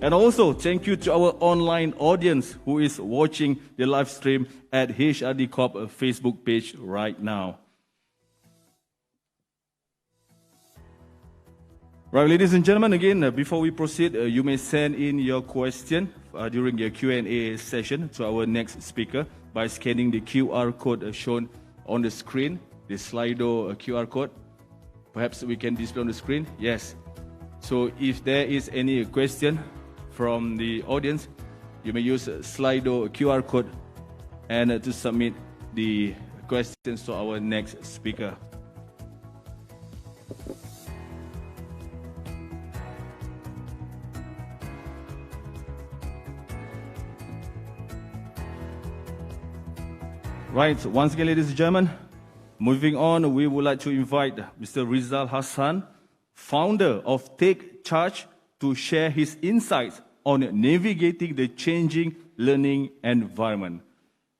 And also, thank you to our online audience who is watching the live stream at HRD Corp Facebook page right now. Right, ladies and gentlemen, again, before we proceed, you may send in your question during your Q&A session to our next speaker by scanning the QR code shown on the screen, the Slido QR code. Perhaps we can display on the screen. Yes. So if there is any question from the audience, you may use Slido QR code and to submit the questions to our next speaker. Right, once again, ladies and gentlemen, moving on, we would like to invite Mr. Rizal Hassan, founder of Take Charge, to share his insights on navigating the changing learning environment.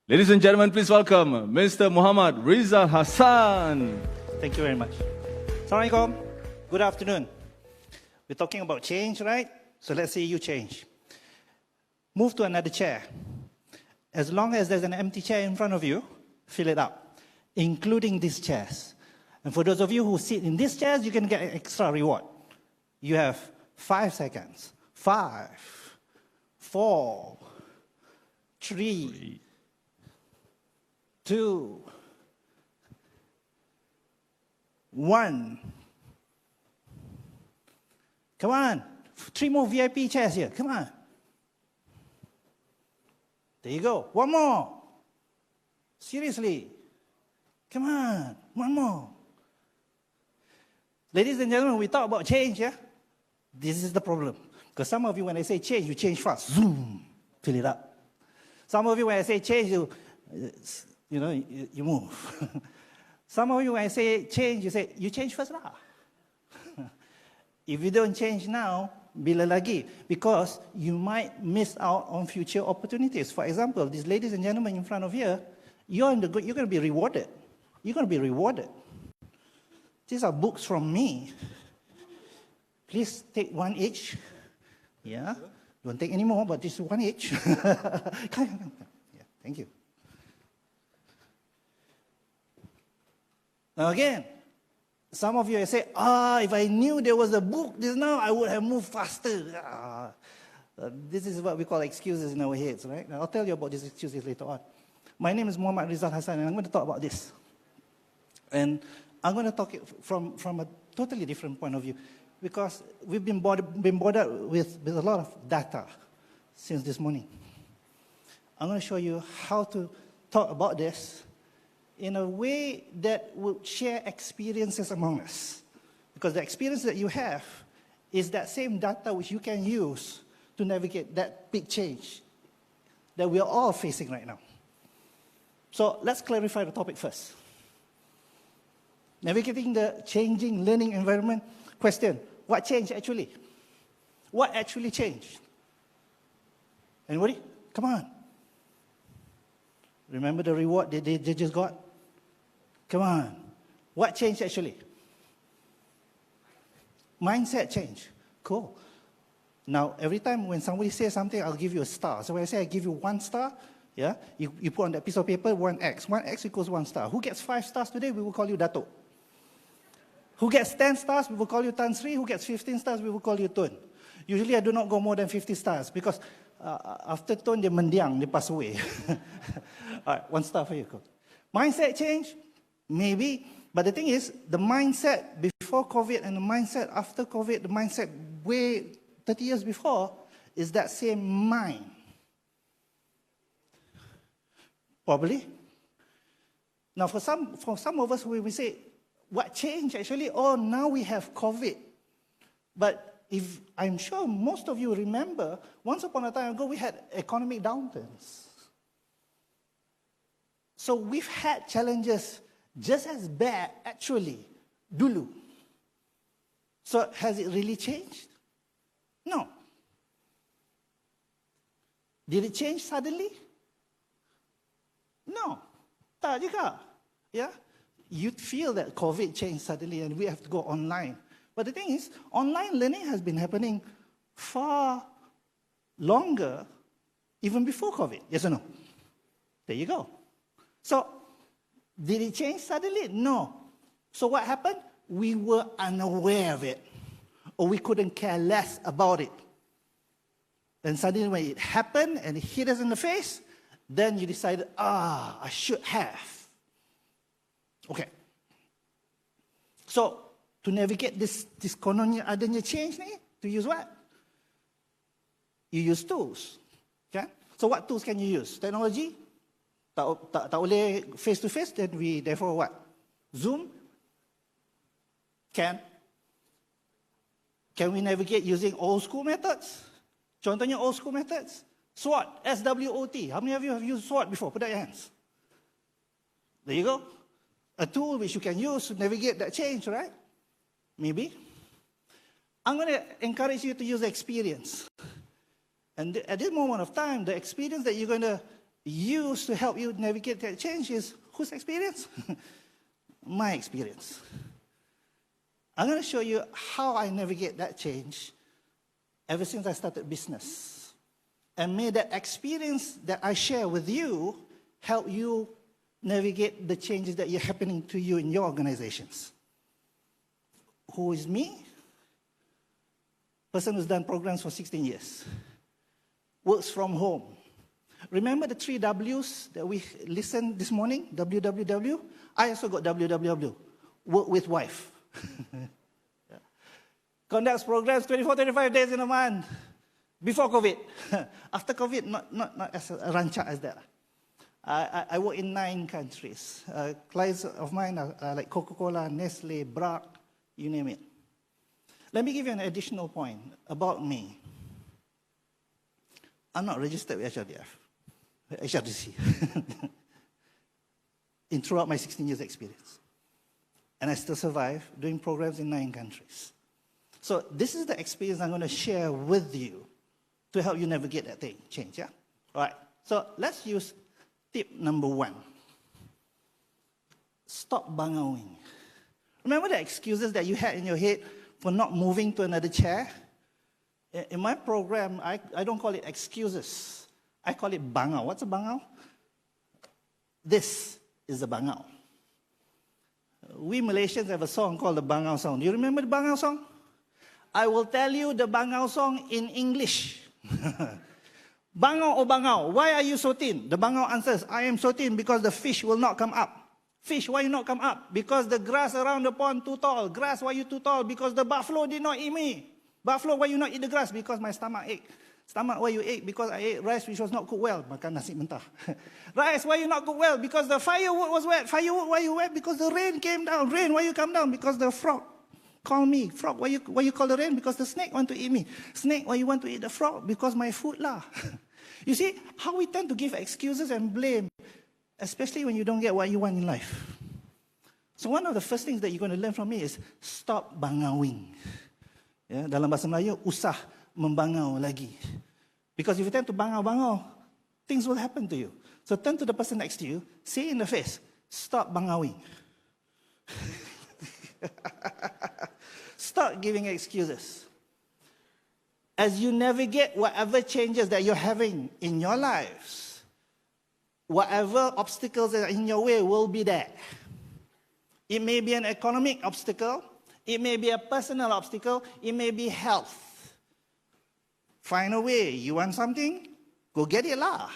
Ladies and gentlemen, please welcome Mr. Muhammad Rizal Hassan. Thank you very much. Assalamualaikum. Good afternoon. We're talking about change, right? So let's say you change. Move to another chair. As long as there's an empty chair in front of you, fill it up, including these chairs. And for those of you who sit in these chairs, you can get an extra reward. You have 5 seconds. 5, 4, 3, 2, 1. Come on. 3 more VIP chairs here. Come on. There you go. 1 more. Seriously. Come on. 1 more. Ladies and gentlemen, we talk about change, yeah? This is the problem. Because some of you, when I say change, you change fast. Zoom. Fill it up. Some of you, when I say change, you move. Some of you, when I say change, you say, you change first lah. If you don't change now, bila lagi, because you might miss out on future opportunities. For example, these ladies and gentlemen in front of here, you're going to be rewarded. You're going to be rewarded. These are books from me. Please take 1 each. Yeah, don't take any more, but this is 1 each. Come. Yeah, thank you. Now again, some of you say, if I knew there was a book just now, I would have moved faster. This is what we call excuses in our heads, right? Now, I'll tell you about these excuses later on. My name is Muhammad Rizal Hassan, and I'm going to talk about this. And I'm going to talk from a totally different point of view, because we've been bothered with a lot of data since this morning. I'm going to show you how to talk about this in a way that will share experiences among us. Because the experience that you have is that same data which you can use to navigate that big change that we are all facing right now. So let's clarify the topic first. Navigating the changing learning environment. Question, what changed actually? What actually changed? Anybody? Come on. Remember the reward they just got? Come on. What changed actually? Mindset change. Cool. Now, every time when somebody says something, I'll give you a star. So when I say I give you 1 star, yeah, you put on that piece of paper 1x. 1x equals 1 star. Who gets 5 stars today? We will call you Dato. Who gets 10 stars? We will call you Tan Sri. Who gets 15 stars? We will call you Tun. Usually I do not go more than 50 stars because after Tun, they mendiang, they pass away. All right, 1 star for you. Cool. Mindset change? Maybe. But the thing is, the mindset before COVID and the mindset after COVID, the mindset way 30 years before, is that same mind. Probably. Now, for some of us, we say, what changed actually? Oh, now we have COVID. But if I'm sure most of you remember, once upon a time ago, we had economic downturns. So we've had challenges just as bad, actually, dulu. So has it really changed? No. Did it change suddenly? No. Tak juga. Yeah? You'd feel that COVID changed suddenly and we have to go online. But the thing is, online learning has been happening far longer even before COVID. Yes or no? There you go. So, did it change suddenly? No. So what happened? We were unaware of it, or we couldn't care less about it. Then suddenly when it happened and it hit us in the face, then you decided, I should have. Okay. So, to navigate this kononnya adanya change ni, to use what? You use tools. Okay? So what tools can you use? Technology? Tak boleh face-to-face, then we therefore what? Zoom? Can we navigate using old school methods? Contohnya old school methods. SWOT, S-W-O-T. How many of you have used SWOT before? Put up your hands. There you go. A tool which you can use to navigate that change, right? Maybe. I'm going to encourage you to use experience. And at this moment of time, the experience that you're going to use to help you navigate that change is whose experience? My experience. I'm going to show you how I navigate that change ever since I started business. And may that experience that I share with you help you navigate the changes that are happening to you in your organizations. Who is me? Person who's done programs for 16 years. Works from home. Remember the 3 W's that we listened this morning? WWW? I also got WWW. Work with wife. Yeah. Conducts programs 24, 25 days in a month. Before COVID. After COVID, not as rancak as that. I work in 9 countries. Clients of mine are like Coca-Cola, Nestle, Bragg, you name it. Let me give you an additional point about me. I'm not registered with HRDC. Throughout my 16 years experience. And I still survive doing programs in 9 countries. So this is the experience I'm going to share with you to help you navigate that change, yeah? All right, so let's use tip number 1. Stop bangawing. Remember the excuses that you had in your head for not moving to another chair? In my program, I don't call it excuses. I call it bangau. What's a bangau? This is a bangau. We Malaysians have a song called the bangau song. Do you remember the bangau song? I will tell you the bangau song in English. Bangau or bangau, why are you so thin? The bangau answers, I am so thin because the fish will not come up. Fish, why you not come up? Because the grass around the pond too tall. Grass, why you too tall? Because the buffalo did not eat me. Buffalo, why you not eat the grass? Because my stomach ache. Stomach, why you ate? Because I ate rice which was not cooked well. Makan nasi mentah. Rice, why you not cooked well? Because the firewood was wet. Firewood, why you wet? Because the rain came down. Rain, why you come down? Because the frog called me. Frog, why you call the rain? Because the snake want to eat me. Snake, why you want to eat the frog? Because my food lah. You see how we tend to give excuses and blame, especially when you don't get what you want in life. So one of the first things that you're going to learn from me is stop bangawing. Ya, dalam bahasa Melayu, usah membangau lagi. Because if you tend to bangau-bangau, things will happen to you. So turn to the person next to you, say in the face, stop bangawing. Stop giving excuses. As you navigate whatever changes that you're having in your lives, whatever obstacles that are in your way will be there. It may be an economic obstacle, it may be a personal obstacle, it may be health. Find a way. You want something? Go get it lah.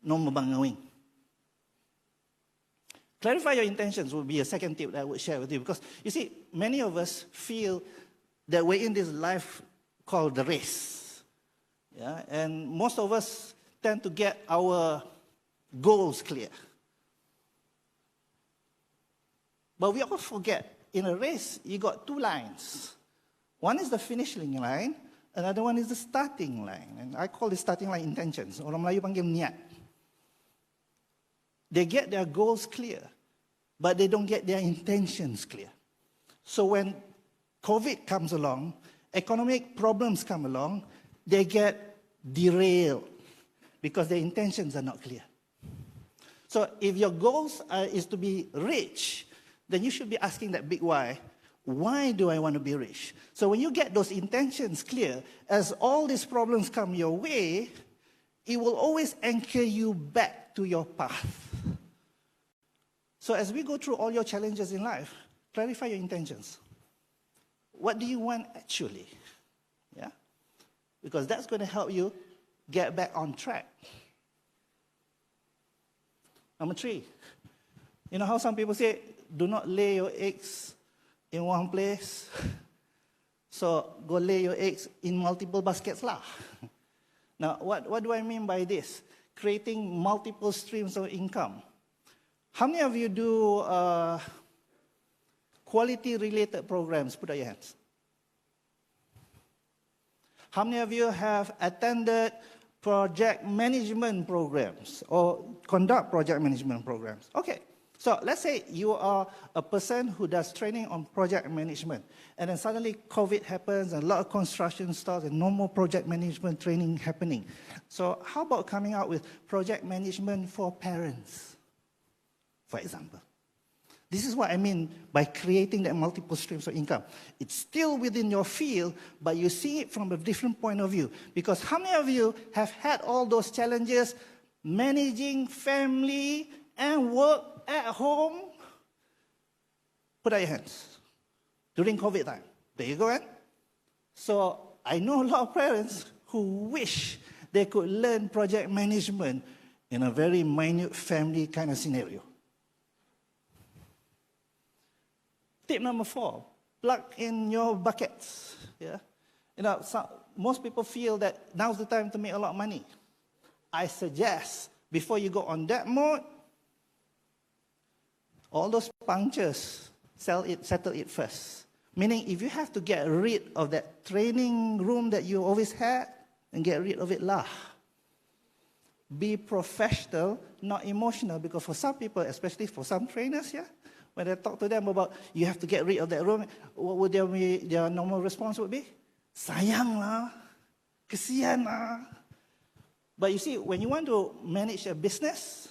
No mabangawing. Clarify your intentions would be a second tip that I would share with you. Because, you see, many of us feel that we're in this life called the race. Yeah? And most of us tend to get our goals clear. But we all forget, in a race, you got 2 lines. One is the finishing line, another one is the starting line. And I call the starting line intentions. Orang Melayu panggil niat. They get their goals clear, but they don't get their intentions clear. So when COVID comes along, economic problems come along, they get derailed because their intentions are not clear. So if your goals is to be rich, then you should be asking that big why. Why do I want to be rich? So when you get those intentions clear, as all these problems come your way, it will always anchor you back to your path. So as we go through all your challenges in life, clarify your intentions. What do you want actually? Yeah? Because that's going to help you get back on track. Number 3, you know how some people say, do not lay your eggs in one place. So go lay your eggs in multiple baskets lah. Now, what do I mean by this? Creating multiple streams of income. How many of you do quality-related programs? Put up your hands. How many of you have attended project management programs or conduct project management programs? Okay, so let's say you are a person who does training on project management, and then suddenly COVID happens and a lot of construction starts and no more project management training happening. So how about coming out with project management for parents, for example? This is what I mean by creating that multiple streams of income. It's still within your field, but you see it from a different point of view. Because how many of you have had all those challenges managing family and work at home? Put out your hands. During COVID time. There you go, eh? So I know a lot of parents who wish they could learn project management in a very minute family kind of scenario. Tip number 4, plug in your buckets. Yeah, you know, most people feel that now's the time to make a lot of money. I suggest before you go on that mode, all those punctures, settle it first. Meaning, if you have to get rid of that training room that you always had, then get rid of it lah. Be professional, not emotional, because for some people, especially for some trainers, yeah, when I talk to them about you have to get rid of that room, what would their normal response would be? Sayang lah, kesian lah. But you see, when you want to manage a business,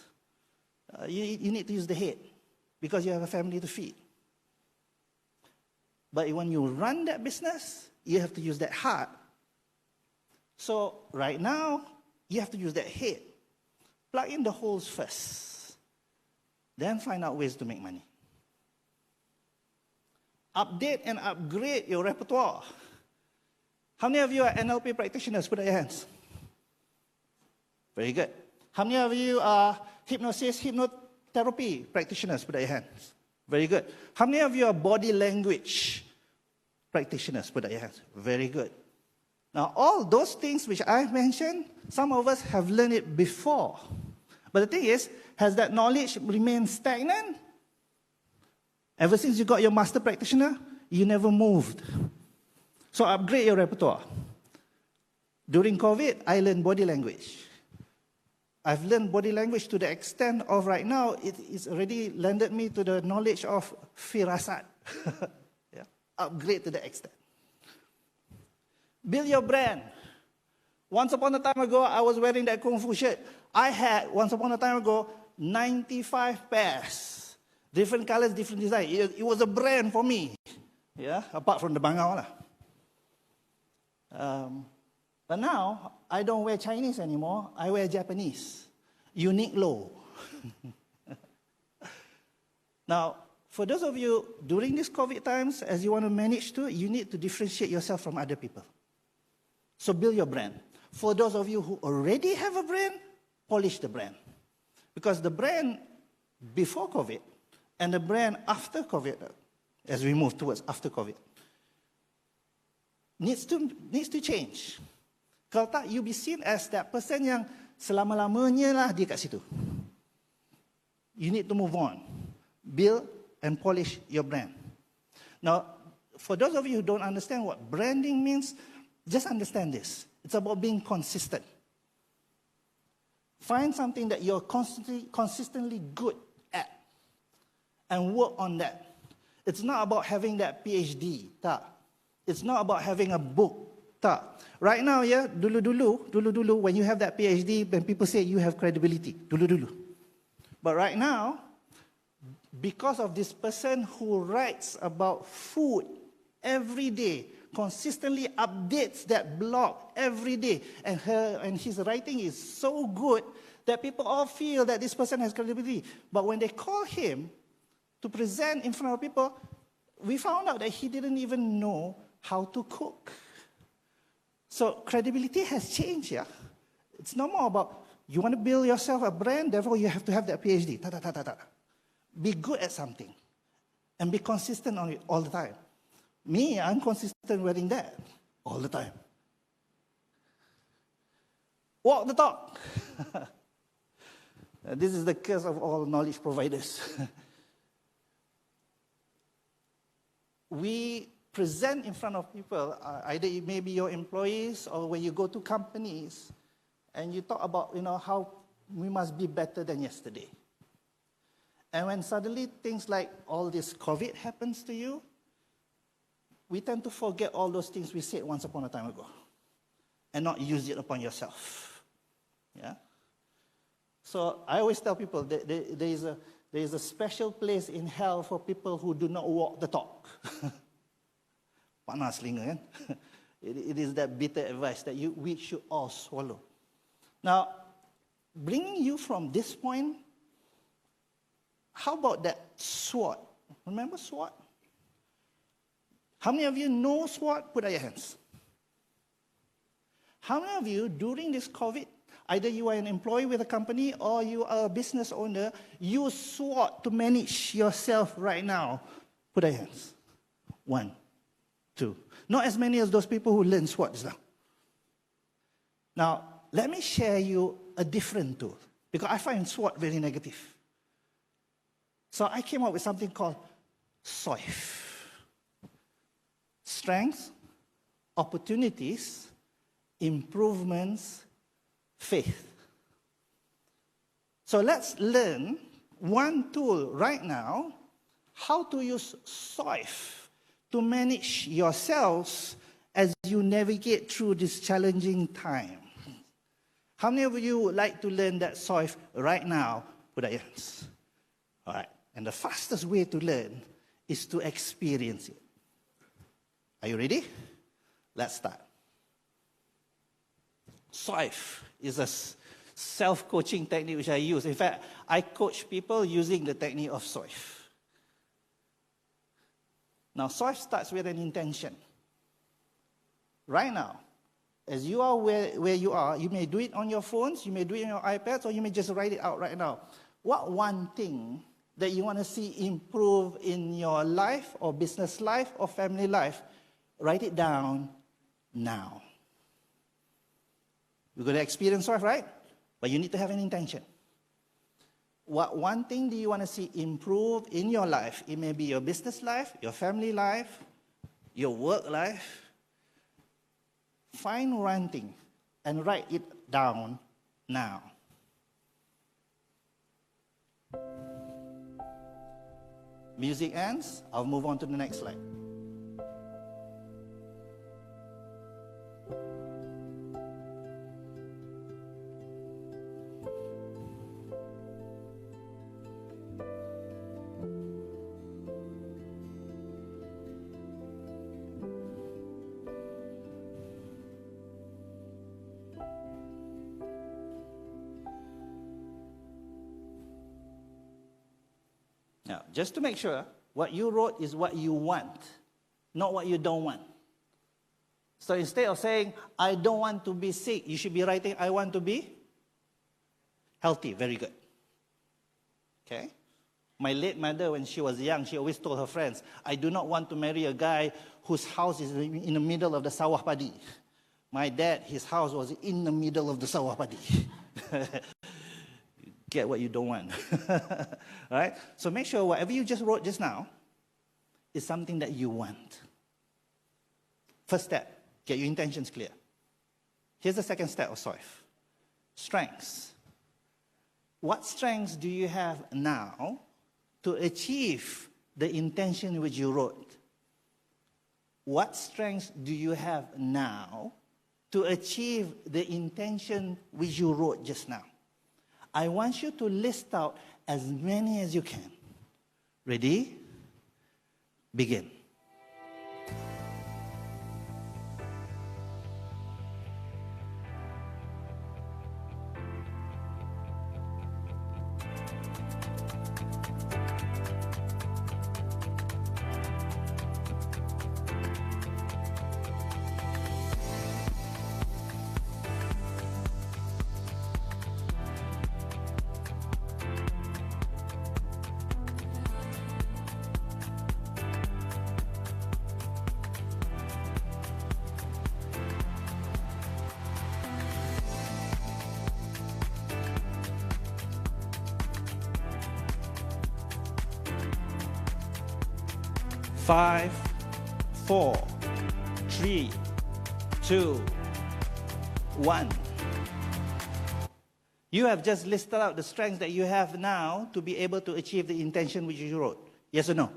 you need to use the head because you have a family to feed. But when you run that business, you have to use that heart. So right now, you have to use that head. Plug in the holes first. Then find out ways to make money. Update and upgrade your repertoire. How many of you are NLP practitioners? Put up your hands. Very good. How many of you are hypnotherapy practitioners? Put up your hands. Very good. How many of you are body language practitioners? Put up your hands. Very good. Now, all those things which I've mentioned, some of us have learned it before. But the thing is, has that knowledge remained stagnant? Ever since you got your master practitioner, you never moved. So upgrade your repertoire. During COVID, I learned body language. I've learned body language to the extent of right now, it's already landed me to the knowledge of firasat. Yeah. Upgrade to the extent. Build your brand. Once upon a time ago, I was wearing that Kung Fu shirt. I had, once upon a time ago, 95 pairs. Different colors, different design. It was a brand for me. Yeah, apart from the bangau lah. But now, I don't wear Chinese anymore. I wear Japanese. Uniqlo. Now, for those of you, during these COVID times, as you want to manage to, you need to differentiate yourself from other people. So build your brand. For those of you who already have a brand, polish the brand. Because the brand before COVID and the brand after COVID, as we move towards after COVID, needs to change. Kalau tak, you be seen as that person yang selama-lamanya lah dia kat situ. You need to move on. Build and polish your brand. Now, for those of you who don't understand what branding means, just understand this. It's about being consistent. Find something that you're consistently good at and work on that. It's not about having that PhD, tak. It's not about having a book, tak. Right now, yeah, dulu, when you have that PhD, when people say you have credibility, dulu. But right now, because of this person who writes about food every day, consistently updates that blog every day, and his writing is so good that people all feel that this person has credibility. But when they call him to present in front of people, we found out that he didn't even know how to cook. So credibility has changed, yeah? It's no more about, you want to build yourself a brand, therefore you have to have that PhD. Be good at something and be consistent on it all the time. Me, I'm consistent wearing that all the time. Walk the talk. This is the curse of all knowledge providers. We present in front of people, either it may be your employees or when you go to companies, and you talk about, how we must be better than yesterday. And when suddenly things like all this COVID happens to you, we tend to forget all those things we said once upon a time ago and not use it upon yourself. Yeah? So I always tell people that there is a special place in hell for people who do not walk the talk. Panas linga, kan? It is that bitter advice that we should all swallow. Now, bringing you from this point, how about that SWOT? Remember SWOT? How many of you know SWOT? Put out your hands. How many of you, during this COVID, either you are an employee with a company or you are a business owner, use SWOT to manage yourself right now? Put out your hands. 1, 2. Not as many as those people who learn SWOT just now. Now, let me share you a different tool, because I find SWOT very negative. So I came up with something called SOIF. Strengths, opportunities, improvements, faith. So let's learn one tool right now, how to use SOIF to manage yourselves as you navigate through this challenging time. How many of you would like to learn that SOIF right now? Put out your hands. All right. And the fastest way to learn is to experience it. Are you ready? Let's start. SOIF is a self-coaching technique which I use. In fact, I coach people using the technique of SOIF. Now, SOIF starts with an intention. Right now, as you are where you are, you may do it on your phones, you may do it on your iPads, or you may just write it out right now. What one thing that you want to see improve in your life or business life or family life? Write it down now. You're going to experience SOIF, right? But you need to have an intention. What one thing do you want to see improve in your life? It may be your business life, your family life, your work life. Find one thing and write it down now. Music ends. I'll move on to the next slide. Now, just to make sure, what you wrote is what you want, not what you don't want. So instead of saying, I don't want to be sick, you should be writing, I want to be healthy. Very good. Okay? My late mother, when she was young, she always told her friends, I do not want to marry a guy whose house is in the middle of the sawah padi. My dad, his house was in the middle of the sawah padi. Get what you don't want. All right? So make sure whatever you just wrote just now is something that you want. First step, get your intentions clear. Here's the second step of SOIF. Strengths. What strengths do you have now to achieve the intention which you wrote? What strengths do you have now to achieve the intention which you wrote just now? I want you to list out as many as you can. Ready? Begin. Five, 4, 3, 2, 1. You have just listed out the strengths that you have now to be able to achieve the intention which you wrote. Yes or no?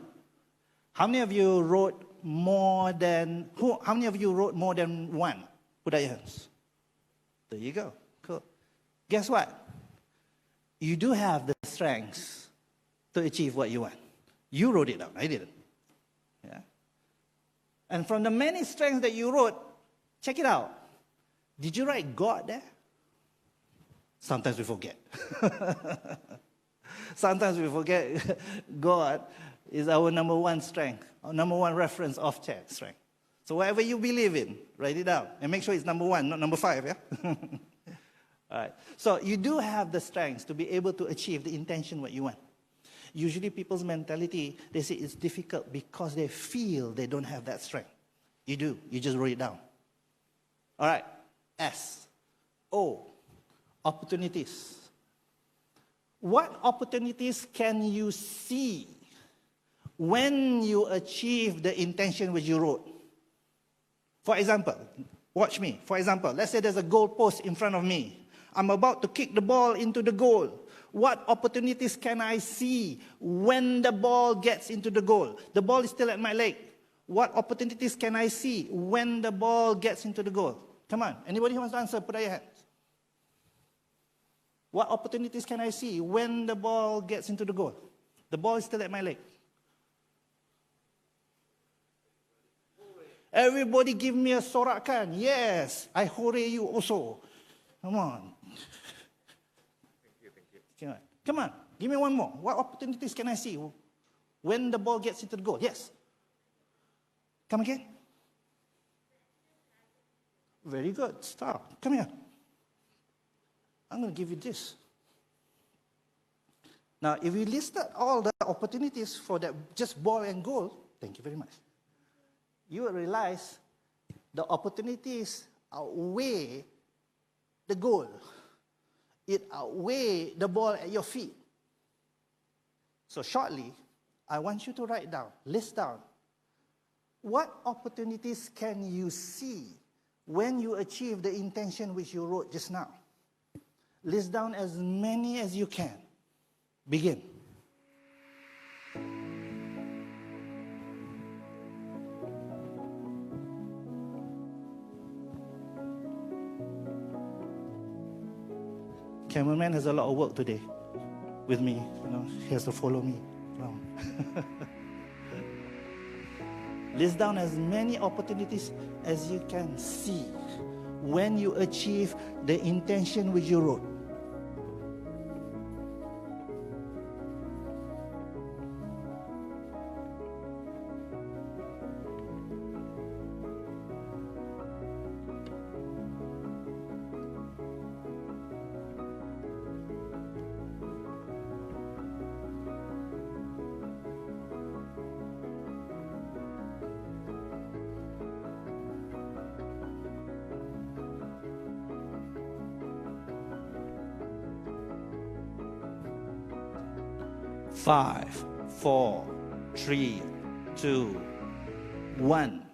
How many of you wrote more than how many of you wrote more than one? Put out your hands. There you go. Cool. Guess what? You do have the strengths to achieve what you want. You wrote it down. I didn't. Yeah. And from the many strengths that you wrote, check it out. Did you write God there? Sometimes we forget. Sometimes we forget God is our number one strength, our number one reference of strength. So whatever you believe in, write it down. And make sure it's number 1, not number 5, yeah? All right. So you do have the strengths to be able to achieve the intention what you want. Usually people's mentality, they say it's difficult because they feel they don't have that strength. You do. You just wrote it down. All right. S. O. Opportunities. What opportunities can you see when you achieve the intention which you wrote? For example, watch me. For example, let's say there's a goal post in front of me. I'm about to kick the ball into the goal. What opportunities can I see when the ball gets into the goal? The ball is still at my leg. What opportunities can I see when the ball gets into the goal? Come on. Anybody who wants to answer, put out your hands. What opportunities can I see when the ball gets into the goal? The ball is still at my leg. Everybody give me a sorakan. Yes, I hore you also. Come on. Come on, give me one more. What opportunities can I see when the ball gets into the goal? Yes. Come again. Very good. Stop. Come here. I'm going to give you this. Now, if you listed all the opportunities for that just ball and goal, thank you very much. You will realize the opportunities outweigh the goal. It outweighs the ball at your feet. So shortly, I want you to write down, list down, what opportunities can you see when you achieve the intention which you wrote just now? List down as many as you can. Begin. Cameraman has a lot of work today with me. You know, he has to follow me around. List down as many opportunities as you can see when you achieve the intention which you wrote. Five, 4, 3, 2, 1.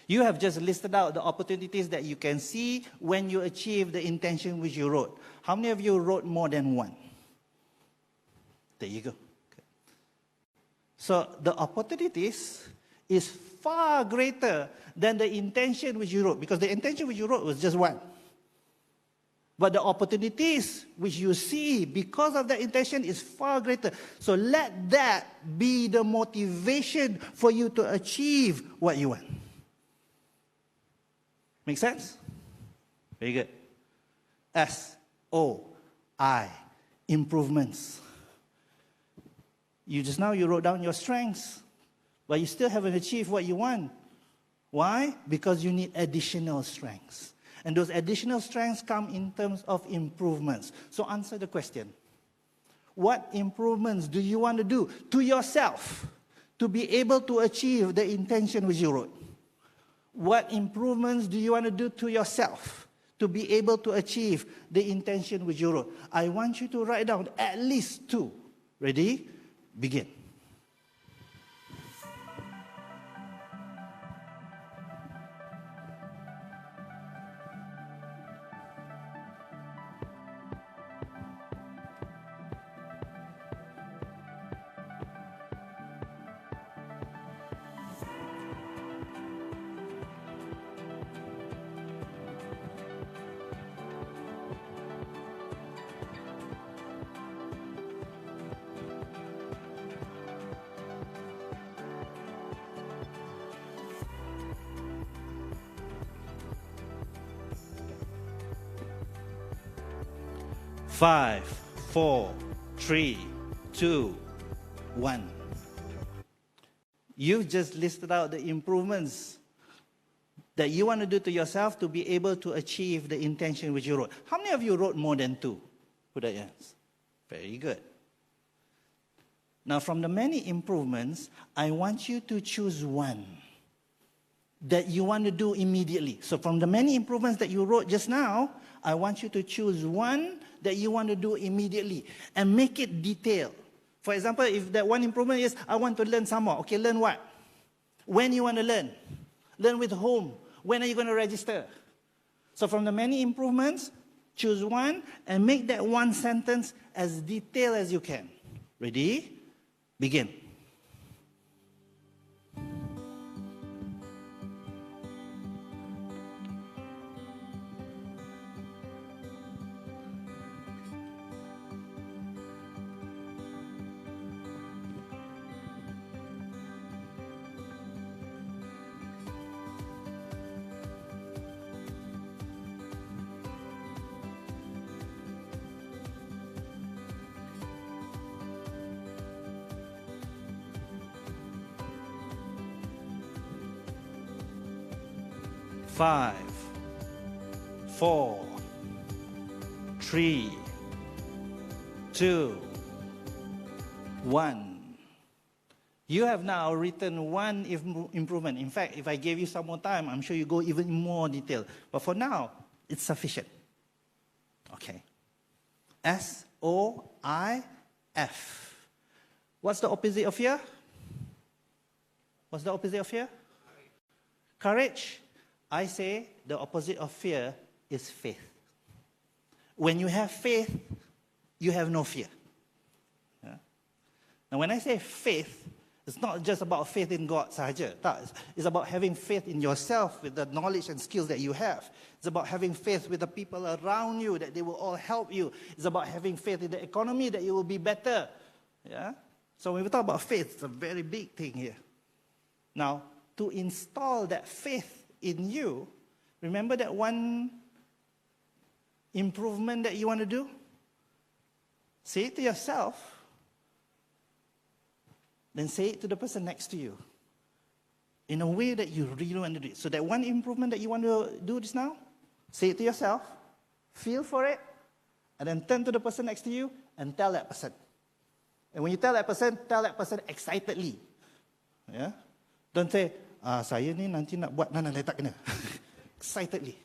You have just listed out the opportunities that you can see when you achieve the intention which you wrote. How many of you wrote more than one? There you go. Okay. So the opportunities is far greater than the intention which you wrote, because the intention which you wrote was just one. But the opportunities which you see because of that intention is far greater. So let that be the motivation for you to achieve what you want. Make sense? Very good. SOI, improvements. You wrote down your strengths, but you still haven't achieved what you want. Why? Because you need additional strengths. And those additional strengths come in terms of improvements. So answer the question. What improvements do you want to do to yourself to be able to achieve the intention which you wrote? What improvements do you want to do to yourself to be able to achieve the intention which you wrote? I want you to write down at least 2. Ready? Begin. Five, 4, 3, 2, 1. You've just listed out the improvements that you want to do to yourself to be able to achieve the intention which you wrote. How many of you wrote more than 2? Put that hands. Very good. Now, from the many improvements, I want you to choose one that you want to do immediately. So from the many improvements that you wrote just now, I want you to choose one that you want to do immediately and make it detailed. For example, if that one improvement is, I want to learn some more. Okay, learn what? When you want to learn? Learn with whom? When are you going to register? So from the many improvements, choose one and make that one sentence as detailed as you can. Ready? Begin. Five, 4, 3, 2, 1. You have now written one improvement. In fact, if I gave you some more time, I'm sure you go even more detail. But for now, it's sufficient. Okay. SOIF. What's the opposite of fear? What's the opposite of fear? Courage. I say the opposite of fear is faith. When you have faith, you have no fear. Yeah? Now, when I say faith, it's not just about faith in God sahaja. It's about having faith in yourself with the knowledge and skills that you have. It's about having faith with the people around you, that they will all help you. It's about having faith in the economy, that it will be better. Yeah? So when we talk about faith, it's a very big thing here. Now, to install that faith in you, remember that one improvement that you want to do? Say it to yourself, then say it to the person next to you in a way that you really want to do it. So that one improvement that you want to do just now, say it to yourself, feel for it, and then turn to the person next to you and tell that person. And when you tell that person excitedly. Yeah? Don't say, saya ni nanti nak buat nanti tak kena. Excitedly.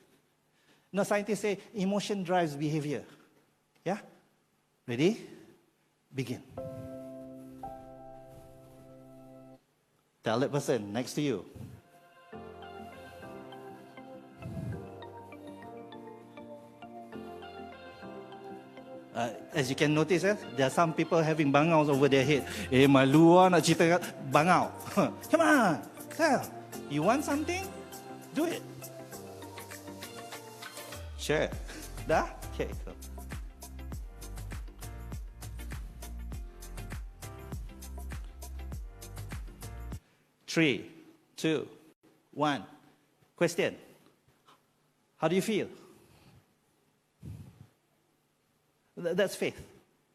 No, scientists say emotion drives behavior. Yeah? Ready? Begin. Tell that person next to you. As you can notice, there are some people having bangaus over their head. Malu nak cerita bangau. Come on. You want something? Do it. Share. Dah? Okay, cool. Three, two, one. Question. How do you feel? That's faith.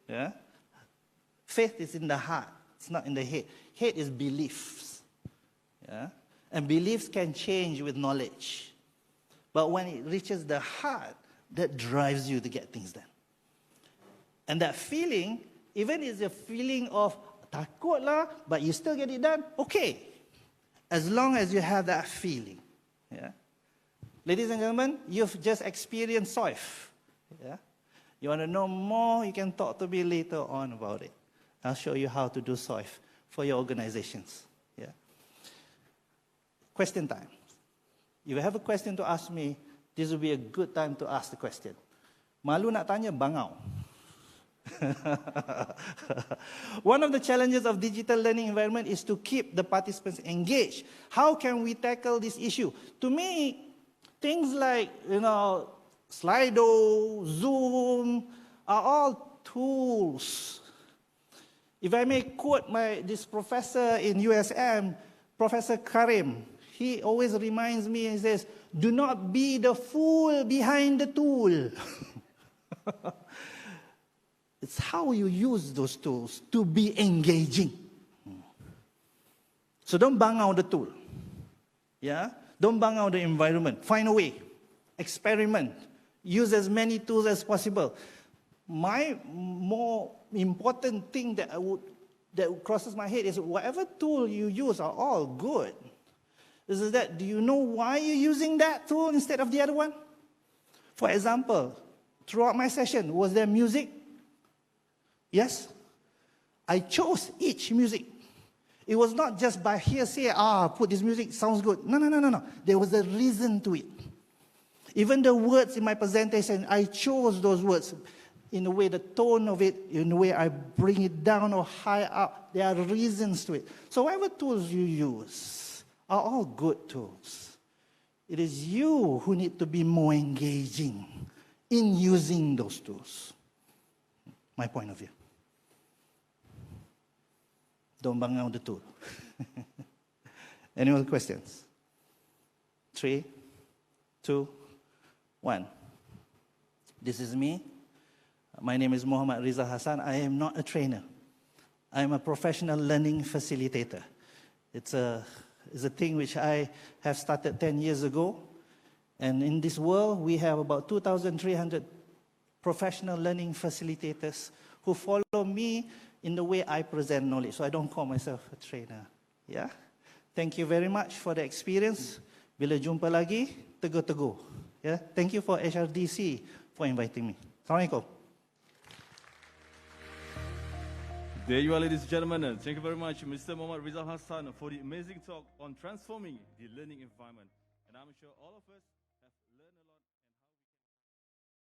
Yeah? Faith is in the heart. It's not in the head. Head is beliefs. Yeah? And beliefs can change with knowledge. But when it reaches the heart, that drives you to get things done. And that feeling, even if it's a feeling of takut lah, but you still get it done, okay. As long as you have that feeling. Yeah? Ladies and gentlemen, you've just experienced SOIF. Yeah? You want to know more, you can talk to me later on about it. I'll show you how to do SOIF for your organizations. Yeah? Question time. If you have a question to ask me, this will be a good time to ask the question. Malu nak tanya, bangau. One of the challenges of digital learning environment is to keep the participants engaged. How can we tackle this issue? To me, things like, Slido, Zoom, are all tools. If I may quote this professor in USM, Professor Karim, he always reminds me, he says, do not be the fool behind the tool. It's how you use those tools to be engaging. So don't bang out the tool. Yeah? Don't bang out the environment. Find a way. Experiment. Use as many tools as possible. My more important thing that crosses my head is whatever tool you use are all good. Is that, do you know why you're using that tool instead of the other one? For example, throughout my session, was there music? Yes? I chose each music. It was not just by hearsay, put this music, sounds good. No. There was a reason to it. Even the words in my presentation, I chose those words in the way, the tone of it, in the way I bring it down or high up. There are reasons to it. So whatever tools you use are all good tools. It is you who need to be more engaging in using those tools. My point of view. Don't bang out the tool. Any other questions? 3, 2, 1. This is me. My name is Mohd Rizal Hassan. I am not a trainer. I am a professional learning facilitator. It's a thing which I have started 10 years ago. And in this world, we have about 2,300 professional learning facilitators who follow me in the way I present knowledge. So I don't call myself a trainer. Yeah? Thank you very much for the experience. Bila jumpa lagi, tegur-tegur. Yeah? Thank you for HRDC for inviting me. Assalamualaikum. There you are, ladies and gentlemen. Thank you very much, Mr. Mohd Rizal Hassan, for the amazing talk on transforming the learning environment. And I'm sure all of us